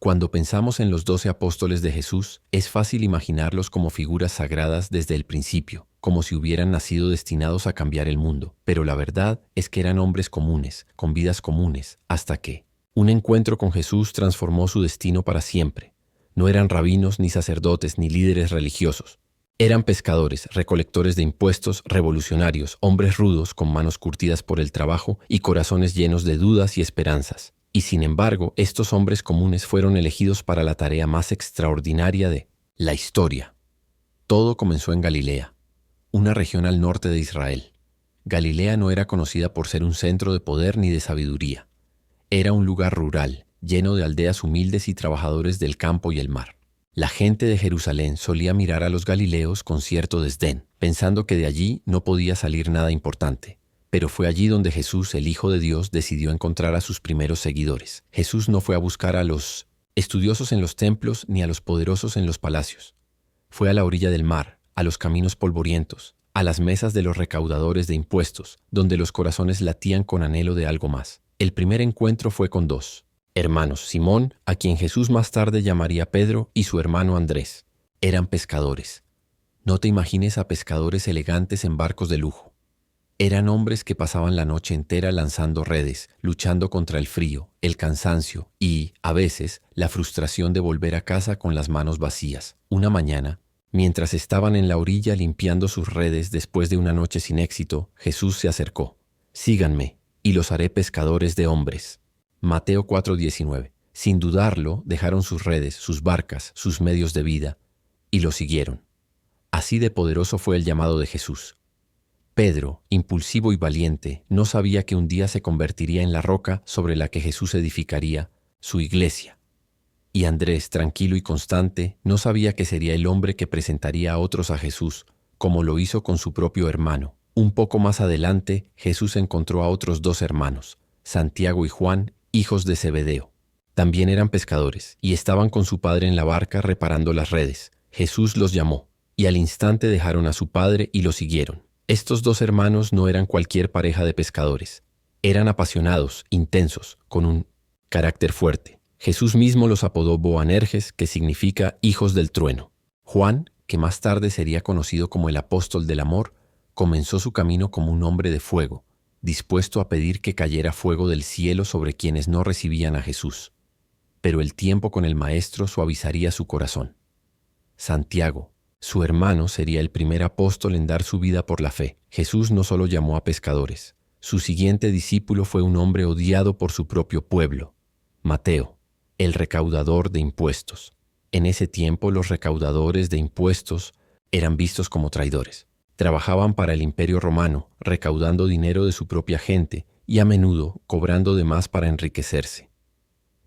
Cuando pensamos en los 12 apóstoles de Jesús, es fácil imaginarlos como figuras sagradas desde el principio, como si hubieran nacido destinados a cambiar el mundo. Pero la verdad es que eran hombres comunes, con vidas comunes, hasta que un encuentro con Jesús transformó su destino para siempre. No eran rabinos, ni sacerdotes, ni líderes religiosos. Eran pescadores, recolectores de impuestos, revolucionarios, hombres rudos con manos curtidas por el trabajo y corazones llenos de dudas y esperanzas. Y sin embargo, estos hombres comunes fueron elegidos para la tarea más extraordinaria de la historia. Todo comenzó en Galilea, una región al norte de Israel. Galilea no era conocida por ser un centro de poder ni de sabiduría. Era un lugar rural, lleno de aldeas humildes y trabajadores del campo y el mar. La gente de Jerusalén solía mirar a los galileos con cierto desdén, pensando que de allí no podía salir nada importante. Pero fue allí donde Jesús, el Hijo de Dios, decidió encontrar a sus primeros seguidores. Jesús no fue a buscar a los estudiosos en los templos ni a los poderosos en los palacios. Fue a la orilla del mar, a los caminos polvorientos, a las mesas de los recaudadores de impuestos, donde los corazones latían con anhelo de algo más. El primer encuentro fue con dos hermanos, Simón, a quien Jesús más tarde llamaría Pedro, y su hermano Andrés. Eran pescadores. No te imagines a pescadores elegantes en barcos de lujo. Eran hombres que pasaban la noche entera lanzando redes, luchando contra el frío, el cansancio y, a veces, la frustración de volver a casa con las manos vacías. Una mañana, mientras estaban en la orilla limpiando sus redes después de una noche sin éxito, Jesús se acercó. «Síganme, y los haré pescadores de hombres». Mateo 4:19. Sin dudarlo, dejaron sus redes, sus barcas, sus medios de vida, y lo siguieron. Así de poderoso fue el llamado de Jesús. Pedro, impulsivo y valiente, no sabía que un día se convertiría en la roca sobre la que Jesús edificaría su iglesia. Y Andrés, tranquilo y constante, no sabía que sería el hombre que presentaría a otros a Jesús, como lo hizo con su propio hermano. Un poco más adelante, Jesús encontró a otros dos hermanos, Santiago y Juan, hijos de Zebedeo. También eran pescadores, y estaban con su padre en la barca reparando las redes. Jesús los llamó, y al instante dejaron a su padre y lo siguieron. Estos dos hermanos no eran cualquier pareja de pescadores. Eran apasionados, intensos, con un carácter fuerte. Jesús mismo los apodó Boanerges, que significa hijos del trueno. Juan, que más tarde sería conocido como el apóstol del amor, comenzó su camino como un hombre de fuego, dispuesto a pedir que cayera fuego del cielo sobre quienes no recibían a Jesús. Pero el tiempo con el Maestro suavizaría su corazón. Santiago, su hermano, sería el primer apóstol en dar su vida por la fe. Jesús no solo llamó a pescadores. Su siguiente discípulo fue un hombre odiado por su propio pueblo, Mateo, el recaudador de impuestos. En ese tiempo, los recaudadores de impuestos eran vistos como traidores. Trabajaban para el Imperio Romano, recaudando dinero de su propia gente y a menudo cobrando de más para enriquecerse.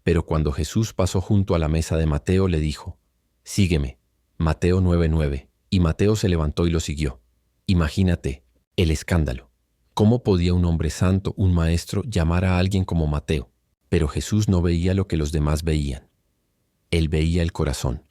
Pero cuando Jesús pasó junto a la mesa de Mateo, le dijo: «Sígueme». Mateo 9:9, y Mateo se levantó y lo siguió. Imagínate el escándalo. ¿Cómo podía un hombre santo, un maestro, llamar a alguien como Mateo? Pero Jesús no veía lo que los demás veían. Él veía el corazón.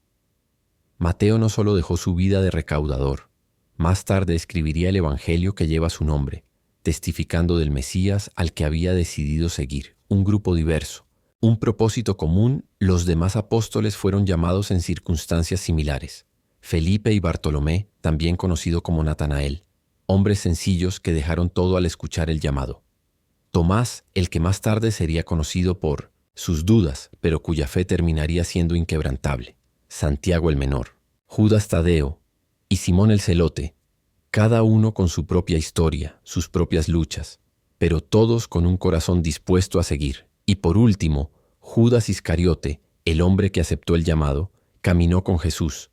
Mateo no solo dejó su vida de recaudador, más tarde escribiría el Evangelio que lleva su nombre, testificando del Mesías al que había decidido seguir. Un grupo diverso, un propósito común. Los demás apóstoles fueron llamados en circunstancias similares. Felipe y Bartolomé, también conocido como Natanael, hombres sencillos que dejaron todo al escuchar el llamado. Tomás, el que más tarde sería conocido por sus dudas, pero cuya fe terminaría siendo inquebrantable. Santiago el menor, Judas Tadeo y Simón el celote, cada uno con su propia historia, sus propias luchas, pero todos con un corazón dispuesto a seguir. Y por último, Judas Iscariote, el hombre que aceptó el llamado, caminó con Jesús,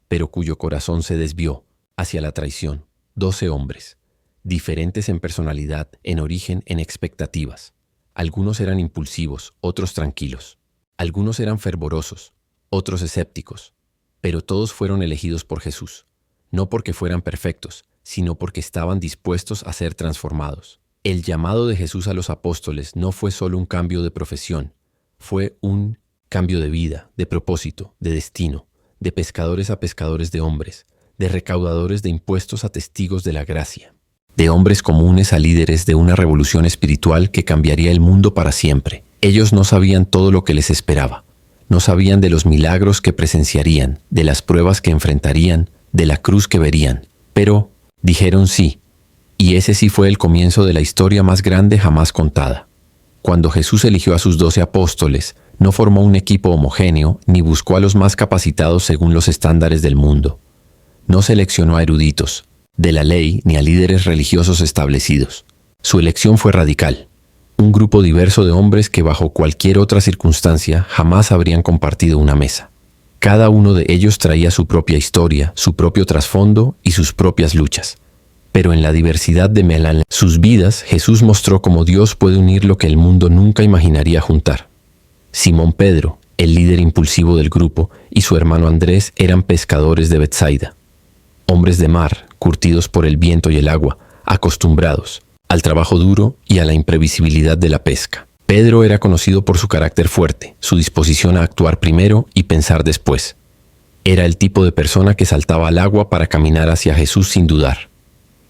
pero cuyo corazón se desvió hacia la traición. 12 hombres, diferentes en personalidad, en origen, en expectativas. Algunos eran impulsivos, otros tranquilos. Algunos eran fervorosos, otros escépticos. Pero todos fueron elegidos por Jesús, no porque fueran perfectos, sino porque estaban dispuestos a ser transformados. El llamado de Jesús a los apóstoles no fue solo un cambio de profesión, fue un cambio de vida, de propósito, de destino, de pescadores a pescadores de hombres, de recaudadores de impuestos a testigos de la gracia, de hombres comunes a líderes de una revolución espiritual que cambiaría el mundo para siempre. Ellos no sabían todo lo que les esperaba. No sabían de los milagros que presenciarían, de las pruebas que enfrentarían, de la cruz que verían. Pero dijeron sí. Y ese sí fue el comienzo de la historia más grande jamás contada. Cuando Jesús eligió a sus 12 apóstoles, no formó un equipo homogéneo ni buscó a los más capacitados según los estándares del mundo. No seleccionó a eruditos de la ley ni a líderes religiosos establecidos. Su elección fue radical. Un grupo diverso de hombres que bajo cualquier otra circunstancia jamás habrían compartido una mesa. Cada uno de ellos traía su propia historia, su propio trasfondo y sus propias luchas. Pero en la diversidad de sus vidas, Jesús mostró cómo Dios puede unir lo que el mundo nunca imaginaría juntar. Simón Pedro, el líder impulsivo del grupo, y su hermano Andrés eran pescadores de Betsaida. Hombres de mar, curtidos por el viento y el agua, acostumbrados al trabajo duro y a la imprevisibilidad de la pesca. Pedro era conocido por su carácter fuerte, su disposición a actuar primero y pensar después. Era el tipo de persona que saltaba al agua para caminar hacia Jesús sin dudar,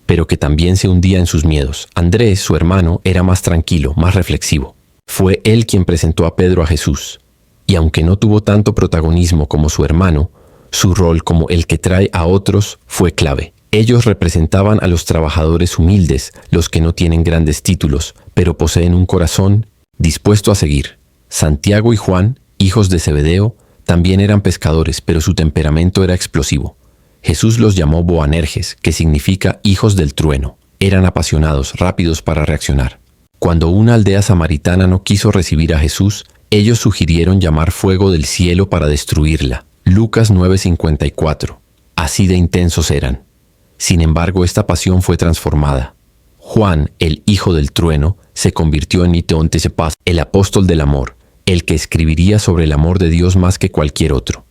pero que también se hundía en sus miedos. Andrés, su hermano, era más tranquilo, más reflexivo. Fue él quien presentó a Pedro a Jesús, y aunque no tuvo tanto protagonismo como su hermano, su rol como el que trae a otros fue clave. Ellos representaban a los trabajadores humildes, los que no tienen grandes títulos, pero poseen un corazón dispuesto a seguir. Santiago y Juan, hijos de Zebedeo, también eran pescadores, pero su temperamento era explosivo. Jesús los llamó Boanerges, que significa hijos del trueno. Eran apasionados, rápidos para reaccionar. Cuando una aldea samaritana no quiso recibir a Jesús, ellos sugirieron llamar fuego del cielo para destruirla. Lucas 9:54. Así de intensos eran. Sin embargo, esta pasión fue transformada. Juan, el hijo del trueno, se convirtió en Iteontesepas, el apóstol del amor, el que escribiría sobre el amor de Dios más que cualquier otro.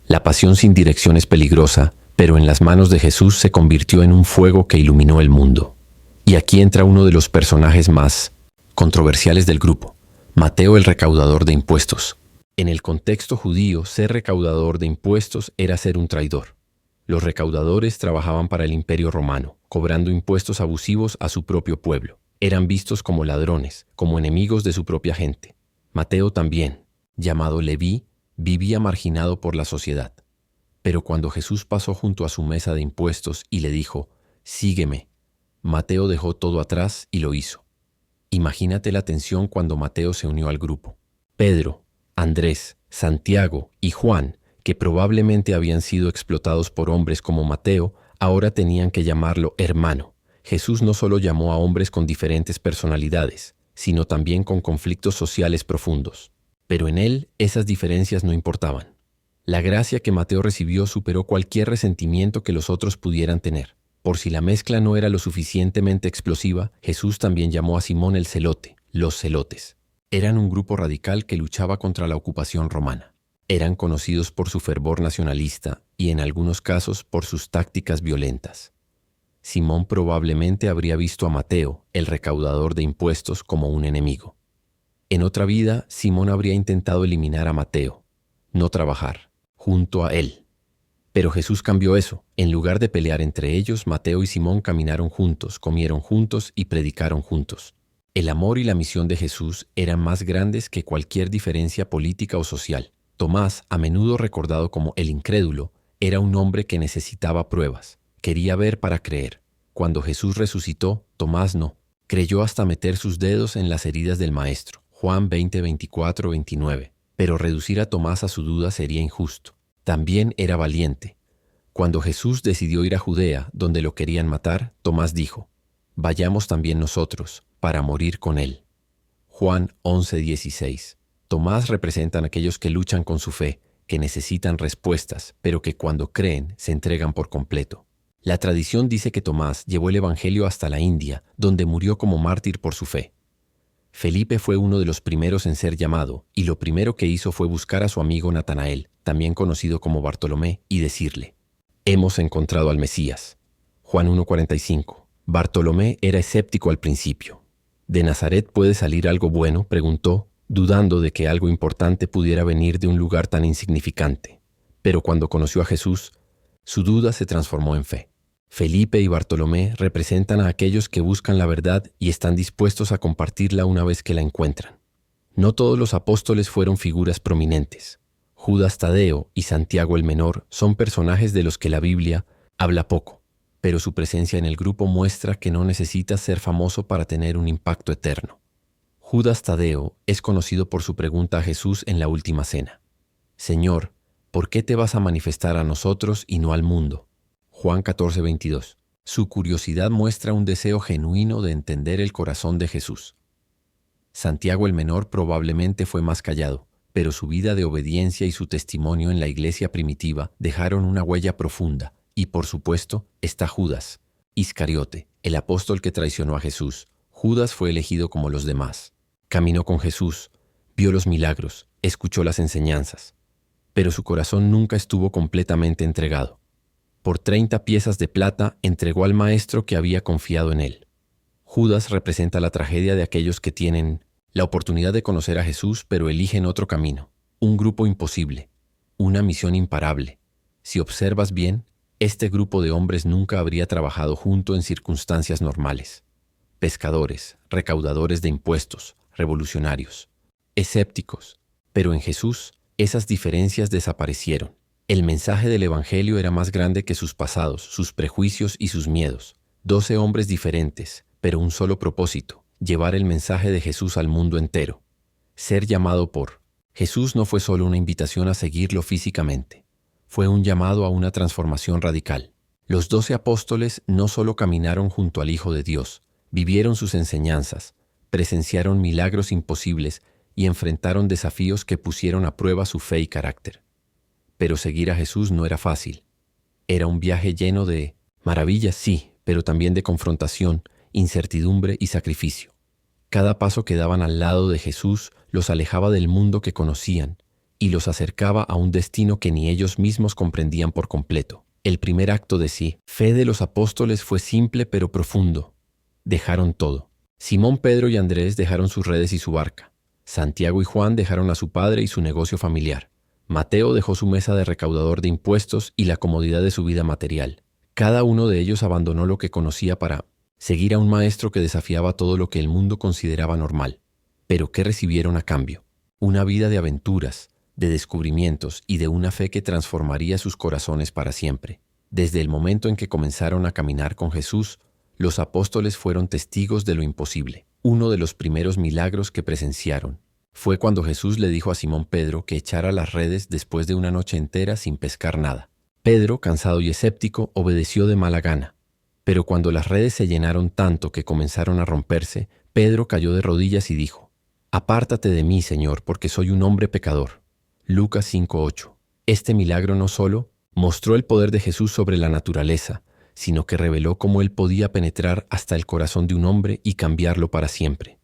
La pasión sin dirección es peligrosa, pero en las manos de Jesús se convirtió en un fuego que iluminó el mundo. Y aquí entra uno de los personajes más controversiales del grupo, Mateo el recaudador de impuestos. En el contexto judío, ser recaudador de impuestos era ser un traidor. Los recaudadores trabajaban para el Imperio Romano, cobrando impuestos abusivos a su propio pueblo. Eran vistos como ladrones, como enemigos de su propia gente. Mateo también, llamado Leví, vivía marginado por la sociedad. Pero cuando Jesús pasó junto a su mesa de impuestos y le dijo, «Sígueme», Mateo dejó todo atrás y lo hizo. Imagínate la tensión cuando Mateo se unió al grupo. Pedro, Andrés, Santiago y Juan, que probablemente habían sido explotados por hombres como Mateo, ahora tenían que llamarlo hermano. Jesús no solo llamó a hombres con diferentes personalidades, sino también con conflictos sociales profundos. Pero en él esas diferencias no importaban. La gracia que Mateo recibió superó cualquier resentimiento que los otros pudieran tener. Por si la mezcla no era lo suficientemente explosiva, Jesús también llamó a Simón el celote, los celotes. Eran un grupo radical que luchaba contra la ocupación romana. Eran conocidos por su fervor nacionalista y en algunos casos por sus tácticas violentas. Simón probablemente habría visto a Mateo, el recaudador de impuestos, como un enemigo. En otra vida, Simón habría intentado eliminar a Mateo, no trabajar junto a él. Pero Jesús cambió eso. En lugar de pelear entre ellos, Mateo y Simón caminaron juntos, comieron juntos y predicaron juntos. El amor y la misión de Jesús eran más grandes que cualquier diferencia política o social. Tomás, a menudo recordado como el incrédulo, era un hombre que necesitaba pruebas. Quería ver para creer. Cuando Jesús resucitó, Tomás no. Creyó hasta meter sus dedos en las heridas del Maestro. Juan 20, 24, 29. Pero reducir a Tomás a su duda sería injusto. También era valiente. Cuando Jesús decidió ir a Judea, donde lo querían matar, Tomás dijo, «Vayamos también nosotros, para morir con él». Juan 11, 16. Tomás representan a aquellos que luchan con su fe, que necesitan respuestas, pero que cuando creen se entregan por completo. La tradición dice que Tomás llevó el Evangelio hasta la India, donde murió como mártir por su fe. Felipe fue uno de los primeros en ser llamado, y lo primero que hizo fue buscar a su amigo Natanael, también conocido como Bartolomé, y decirle, «Hemos encontrado al Mesías». Juan 1:45. Bartolomé era escéptico al principio. ¿De Nazaret puede salir algo bueno?, preguntó, dudando de que algo importante pudiera venir de un lugar tan insignificante. Pero cuando conoció a Jesús, su duda se transformó en fe. Felipe y Bartolomé representan a aquellos que buscan la verdad y están dispuestos a compartirla una vez que la encuentran. No todos los apóstoles fueron figuras prominentes. Judas Tadeo y Santiago el Menor son personajes de los que la Biblia habla poco, pero su presencia en el grupo muestra que no necesitas ser famoso para tener un impacto eterno. Judas Tadeo es conocido por su pregunta a Jesús en la última cena: Señor, ¿por qué te vas a manifestar a nosotros y no al mundo? Juan 14:22. Su curiosidad muestra un deseo genuino de entender el corazón de Jesús. Santiago el Menor probablemente fue más callado, pero su vida de obediencia y su testimonio en la iglesia primitiva dejaron una huella profunda. Y por supuesto, está Judas Iscariote, el apóstol que traicionó a Jesús. Judas fue elegido como los demás. Caminó con Jesús, vio los milagros, escuchó las enseñanzas, pero su corazón nunca estuvo completamente entregado. Por 30 piezas de plata entregó al maestro que había confiado en él. Judas representa la tragedia de aquellos que tienen la oportunidad de conocer a Jesús, pero eligen otro camino, un grupo imposible, una misión imparable. Si observas bien, este grupo de hombres nunca habría trabajado junto en circunstancias normales. Pescadores, recaudadores de impuestos, revolucionarios, escépticos. Pero en Jesús, esas diferencias desaparecieron. El mensaje del Evangelio era más grande que sus pasados, sus prejuicios y sus miedos. 12 hombres diferentes, pero un solo propósito: llevar el mensaje de Jesús al mundo entero. Ser llamado por Jesús no fue solo una invitación a seguirlo físicamente. Fue un llamado a una transformación radical. Los 12 apóstoles no solo caminaron junto al Hijo de Dios, vivieron sus enseñanzas, presenciaron milagros imposibles y enfrentaron desafíos que pusieron a prueba su fe y carácter. Pero seguir a Jesús no era fácil. Era un viaje lleno de maravillas, sí, pero también de confrontación, incertidumbre y sacrificio. Cada paso que daban al lado de Jesús los alejaba del mundo que conocían y los acercaba a un destino que ni ellos mismos comprendían por completo. El primer acto de fe de los apóstoles fue simple pero profundo. Dejaron todo. Simón, Pedro y Andrés dejaron sus redes y su barca. Santiago y Juan dejaron a su padre y su negocio familiar. Mateo dejó su mesa de recaudador de impuestos y la comodidad de su vida material. Cada uno de ellos abandonó lo que conocía para seguir a un maestro que desafiaba todo lo que el mundo consideraba normal. Pero ¿qué recibieron a cambio? Una vida de aventuras, de descubrimientos y de una fe que transformaría sus corazones para siempre. Desde el momento en que comenzaron a caminar con Jesús, los apóstoles fueron testigos de lo imposible. Uno de los primeros milagros que presenciaron fue cuando Jesús le dijo a Simón Pedro que echara las redes después de una noche entera sin pescar nada. Pedro, cansado y escéptico, obedeció de mala gana. Pero cuando las redes se llenaron tanto que comenzaron a romperse, Pedro cayó de rodillas y dijo: «Apártate de mí, Señor, porque soy un hombre pecador». Lucas 5:8. Este milagro no solo mostró el poder de Jesús sobre la naturaleza, sino que reveló cómo él podía penetrar hasta el corazón de un hombre y cambiarlo para siempre.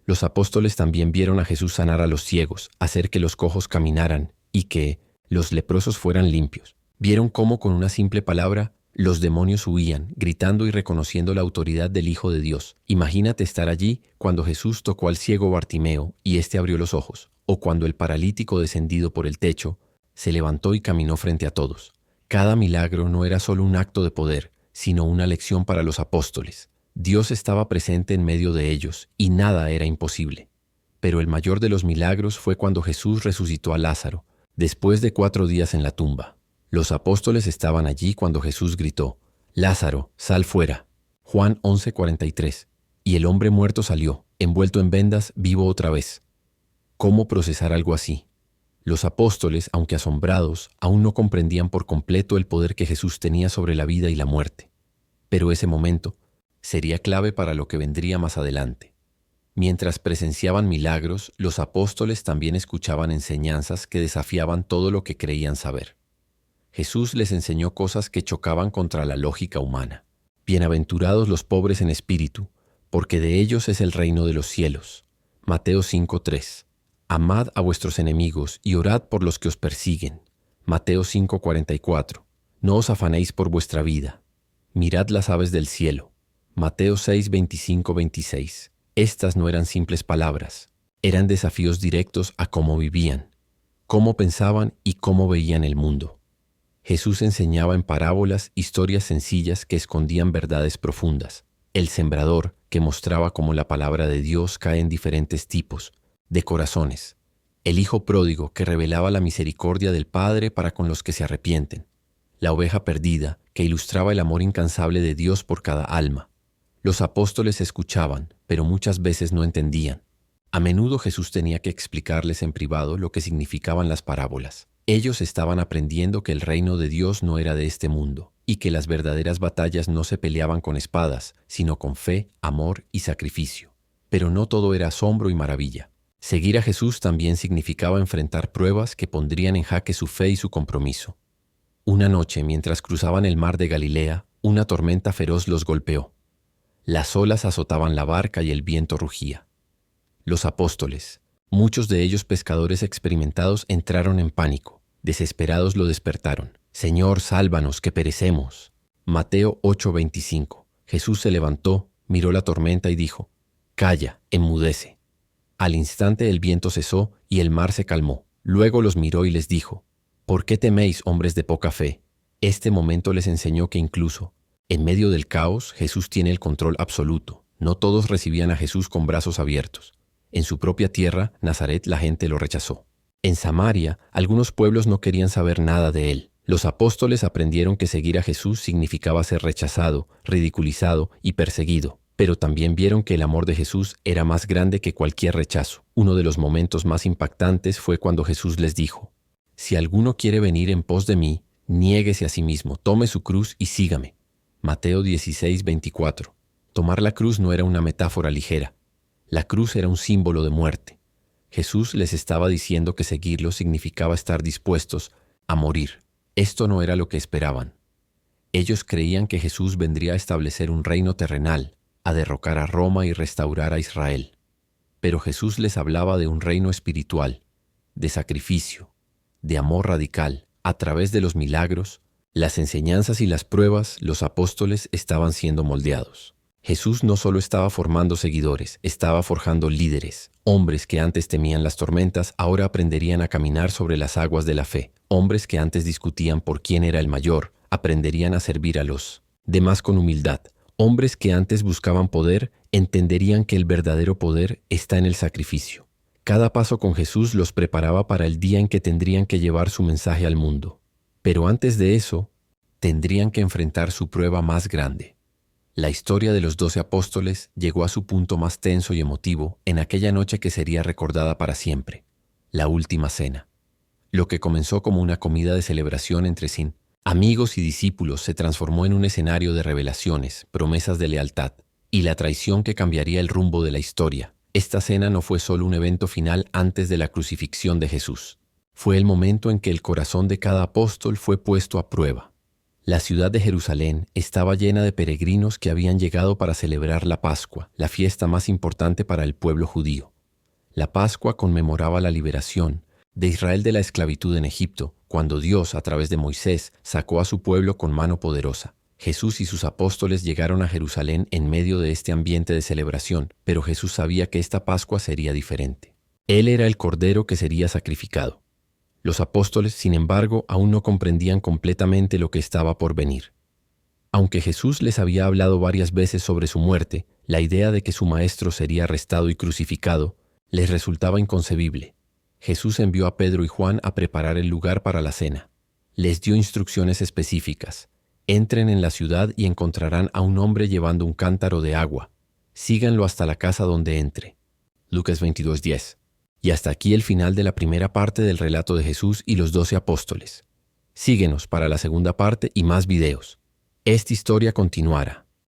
Los apóstoles también vieron a Jesús sanar a los ciegos, hacer que los cojos caminaran y que los leprosos fueran limpios. Vieron cómo con una simple palabra los demonios huían, gritando y reconociendo la autoridad del Hijo de Dios. Imagínate estar allí cuando Jesús tocó al ciego Bartimeo y éste abrió los ojos, o cuando el paralítico descendido por el techo se levantó y caminó frente a todos. Cada milagro no era solo un acto de poder, sino una lección para los apóstoles. Dios estaba presente en medio de ellos y nada era imposible. Pero el mayor de los milagros fue cuando Jesús resucitó a Lázaro, después de 4 días en la tumba. Los apóstoles estaban allí cuando Jesús gritó: «Lázaro, sal fuera». Juan 11:43. Y el hombre muerto salió, envuelto en vendas, vivo otra vez. ¿Cómo procesar algo así? Los apóstoles, aunque asombrados, aún no comprendían por completo el poder que Jesús tenía sobre la vida y la muerte. Pero ese momento sería clave para lo que vendría más adelante. Mientras presenciaban milagros, los apóstoles también escuchaban enseñanzas que desafiaban todo lo que creían saber. Jesús les enseñó cosas que chocaban contra la lógica humana. Bienaventurados los pobres en espíritu, porque de ellos es el reino de los cielos. Mateo 5:3. Amad a vuestros enemigos y orad por los que os persiguen. Mateo 5:44. No os afanéis por vuestra vida. Mirad las aves del cielo. Mateo 6:25-26. Estas no eran simples palabras, eran desafíos directos a cómo vivían, cómo pensaban y cómo veían el mundo. Jesús enseñaba en parábolas historias sencillas que escondían verdades profundas. El sembrador, que mostraba cómo la palabra de Dios cae en diferentes tipos de corazones. el hijo pródigo que revelaba la misericordia del Padre para con los que se arrepienten, la oveja perdida que ilustraba el amor incansable de Dios por cada alma. Los apóstoles escuchaban, pero muchas veces no entendían. A menudo Jesús tenía que explicarles en privado lo que significaban las parábolas. Ellos estaban aprendiendo que el reino de Dios no era de este mundo, y que las verdaderas batallas no se peleaban con espadas, sino con fe, amor y sacrificio. Pero no todo era asombro y maravilla. Seguir a Jesús también significaba enfrentar pruebas que pondrían en jaque su fe y su compromiso. Una noche, mientras cruzaban el mar de Galilea, una tormenta feroz los golpeó. Las olas azotaban la barca y el viento rugía. Los apóstoles, muchos de ellos pescadores experimentados, entraron en pánico. Desesperados lo despertaron. «Señor, sálvanos, que perecemos». Mateo 8:25. Jesús se levantó, miró la tormenta y dijo: «Calla, enmudece». Al instante el viento cesó y el mar se calmó. Luego los miró y les dijo: «¿Por qué teméis, hombres de poca fe?». Este momento les enseñó que incluso en medio del caos, Jesús tiene el control absoluto. No todos recibían a Jesús con brazos abiertos. En su propia tierra, Nazaret, la gente lo rechazó. En Samaria, algunos pueblos no querían saber nada de él. Los apóstoles aprendieron que seguir a Jesús significaba ser rechazado, ridiculizado y perseguido. Pero también vieron que el amor de Jesús era más grande que cualquier rechazo. Uno de los momentos más impactantes fue cuando Jesús les dijo: «Si alguno quiere venir en pos de mí, niéguese a sí mismo, tome su cruz y sígame». Mateo 16:24. Tomar la cruz no era una metáfora ligera. La cruz era un símbolo de muerte. Jesús les estaba diciendo que seguirlo significaba estar dispuestos a morir. Esto no era lo que esperaban. Ellos creían que Jesús vendría a establecer un reino terrenal, a derrocar a Roma y restaurar a Israel. Pero Jesús les hablaba de un reino espiritual, de sacrificio, de amor radical. A través de los milagros, las enseñanzas y las pruebas, los apóstoles estaban siendo moldeados. Jesús no solo estaba formando seguidores, estaba forjando líderes. Hombres que antes temían las tormentas, ahora aprenderían a caminar sobre las aguas de la fe. Hombres que antes discutían por quién era el mayor, aprenderían a servir a los demás con humildad. Hombres que antes buscaban poder, entenderían que el verdadero poder está en el sacrificio. Cada paso con Jesús los preparaba para el día en que tendrían que llevar su mensaje al mundo. Pero antes de eso, tendrían que enfrentar su prueba más grande. La historia de los 12 apóstoles llegó a su punto más tenso y emotivo en aquella noche que sería recordada para siempre, la última cena. Lo que comenzó como una comida de celebración entre amigos y discípulos se transformó en un escenario de revelaciones, promesas de lealtad y la traición que cambiaría el rumbo de la historia. Esta cena no fue solo un evento final antes de la crucifixión de Jesús. Fue el momento en que el corazón de cada apóstol fue puesto a prueba. La ciudad de Jerusalén estaba llena de peregrinos que habían llegado para celebrar la Pascua, la fiesta más importante para el pueblo judío. La Pascua conmemoraba la liberación de Israel de la esclavitud en Egipto, cuando Dios, a través de Moisés, sacó a su pueblo con mano poderosa. Jesús y sus apóstoles llegaron a Jerusalén en medio de este ambiente de celebración, pero Jesús sabía que esta Pascua sería diferente. Él era el Cordero que sería sacrificado. Los apóstoles, sin embargo, aún no comprendían completamente lo que estaba por venir. Aunque Jesús les había hablado varias veces sobre su muerte, la idea de que su maestro sería arrestado y crucificado les resultaba inconcebible. Jesús envió a Pedro y Juan a preparar el lugar para la cena. Les dio instrucciones específicas. Entren en la ciudad y encontrarán a un hombre llevando un cántaro de agua. Síganlo hasta la casa donde entre. Lucas 22:10. Y hasta aquí el final de la primera parte del relato de Jesús y los 12 apóstoles. Síguenos para la segunda parte y más videos. Esta historia continuará.